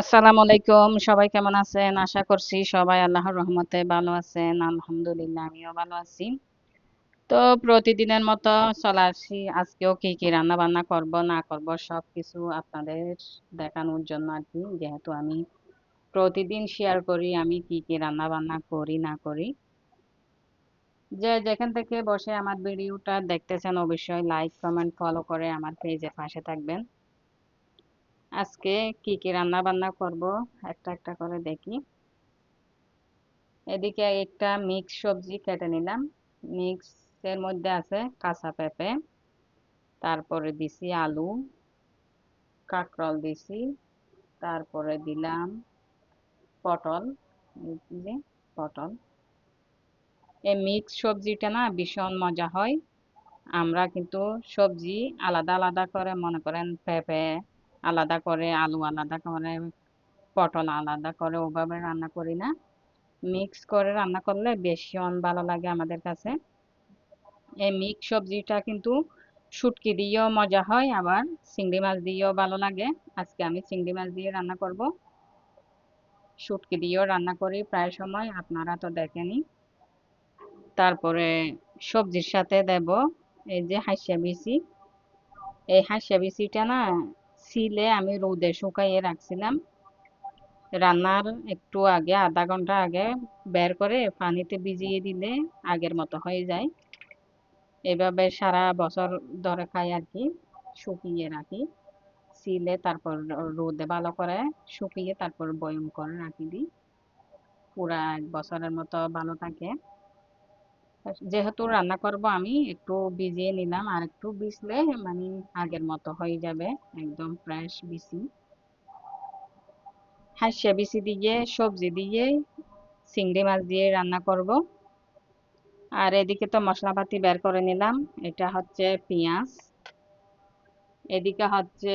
আসসালামু আলাইকুম। সবাই কেমন আছেন? আশা করছি সবাই আল্লাহর রহমতে ভালো আছেন। আলহামদুলিল্লাহ আমিও ভালো আছি। তো প্রতিদিনের মতো চলে আসি। আজকেও কি কি রান্না বান্না করব না করব সবকিছু আপনাদের দেখানোর জন্য আর কি। যেহেতু আমি প্রতিদিন শেয়ার করি আমি কি কি রান্না বান্না করি না করি। যে যেখান থেকে বসে আমার ভিডিওটা দেখতেছেন অবশ্যই লাইক কমেন্ট ফলো করে আমার পেজের পাশে থাকবেন। আজকে কি কি রান্না বান্না করব একটা একটা করে দেখি। এদিকে একটা মিক্স সবজি কেটে নিলাম। মিক্স এর মধ্যে আছে কাঁচা পেঁপে, তারপরে দিছি আলু, কাঁকরোল দিছি, তারপরে দিলাম পটল। এই যে পটল। এই মিক্স সবজিটা না ভীষণ মজা হয়। আমরা কিন্তু সবজি আলাদা আলাদা করে মনে করেন পেঁপে আলাদা করে, আলু আলাদা করে, পটল আলাদা করে ওভাবে রান্না করি না। মিক্স করে রান্না করলে ভীষণ ভালো লাগে আমাদের কাছে। এই মিক্স সবজিটা কিন্তু শুটকি দিয়েও মজা হয়, আবার চিংড়ি মাছ দিয়েও ভালো লাগে। আজকে আমি চিংড়ি মাছ দিয়ে রান্না করব। শুটকি দিয়েও রান্না করি প্রায় সময়, আপনারা তো দেখেনি। তারপরে সবজির সাথে দেব এই যে হাঁসা বিচি। এই হাঁসা বিচিটা না ছিলে আমি রোদে শুকাইয়ে রাখছিলাম। রান্নার একটু আগে, আধা ঘন্টা আগে বের করে পানিতে ভিজিয়ে দিলে আগের মতো হয়ে যায়। এভাবে সারা বছর ধরে খাই আর কি। শুকিয়ে রাখি, সিলে তারপর রোদে ভালো করে শুকিয়ে তারপর বয়ম করে রাখি দিই। পুরা 1 বছরের মতো ভালো থাকে। যেহেতু রান্না করব আমি একটু ভিজিয়ে নিলাম, আর একটু ভিজলে মানে আগের মতো হয়ে যাবে, একদম ফ্রেশ বিচি। হাঁসিয়া বিচি দিয়ে সবজি দিয়ে চিংড়ি মাছ দিয়ে রান্না করব। আর এদিকে তো মশলাপাতি বের করে নিলাম। এটা হচ্ছে পেঁয়াজ, এদিকে হচ্ছে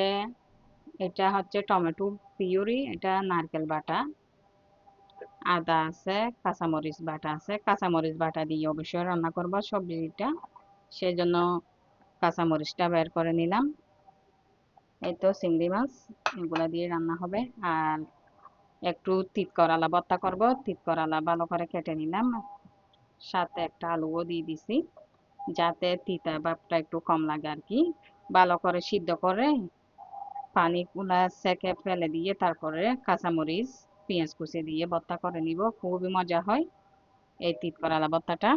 এটা হচ্ছে টমেটো পিউরি, এটা নারকেল বাটা, আদা আছে, কাঁচামরিচ বাটা আছে। কাঁচামরিচ বাটা দিয়ে অবশ্যই রান্না করবো সবজিটা, সেজন্য কাঁচামরিচটা বের করে নিলাম। এই তো চিংড়ি মাছ, এগুলা দিয়ে রান্না হবে। আর একটু তিত করলা ভর্তা করব। তিত করলা ভালো করে কেটে নিলাম, সাথে একটা আলুও দিয়ে দিছি যাতে তিতা ভাবটা একটু কম লাগে আর কি। ভালো করে সিদ্ধ করে পানিগুলা সেকে ফেলে দিয়ে তারপরে কাঁচামরিচ পেঁয়াজ কুচি দিয়ে ভর্তা করে নিব, খুবই মজা হয় এই তিত করলা ভর্তাটা।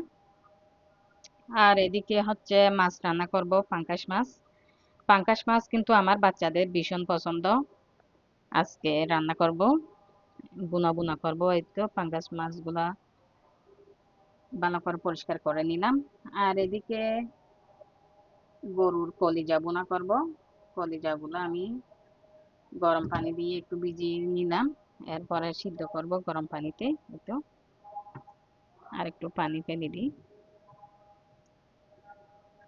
আর এদিকে হচ্ছে মাছ রান্না করব, পাঙ্গাস মাছ। পাঙ্গাস মাছ কিন্তু আমার বাচ্চাদের ভীষণ পছন্দ। আজকে রান্না করব, বুনা বুনা করব। এই তো পাঙ্গাস মাছগুলা ভালো করে পরিষ্কার করে নিলাম। আর এদিকে গরুর কলিজা বুনা করব। কলিজাগুলো আমি গরম পানি দিয়ে একটু ভিজিয়ে নিলাম, এরপরে সিদ্ধ করব গরম পানিতে। এই তো আর একটু পানি ফেলে দিই।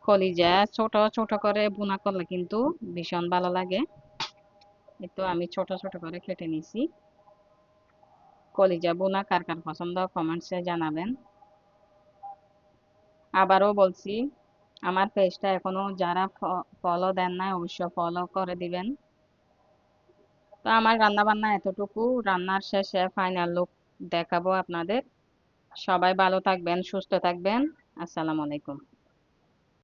কলিজা ছোট ছোট করে বুনা করলে কিন্তু ভীষণ ভালো লাগে। এই তো আমি ছোট ছোট করে কেটে নিছি। কলিজা বুনা কার কার পছন্দ কমেন্টসে জানাবেন। আবারও বলছি, আমার পেজটা এখনো যারা ফলো দেন নাই অবশ্যই ফলো করে দিবেন। তো আমার রান্না বান্না এতটুকু, রান্নার শেষে ফাইনাল লুক দেখাবো আপনাদের। সবাই ভালো থাকবেন, সুস্থ থাকবেন। আসসালামু আলাইকুম।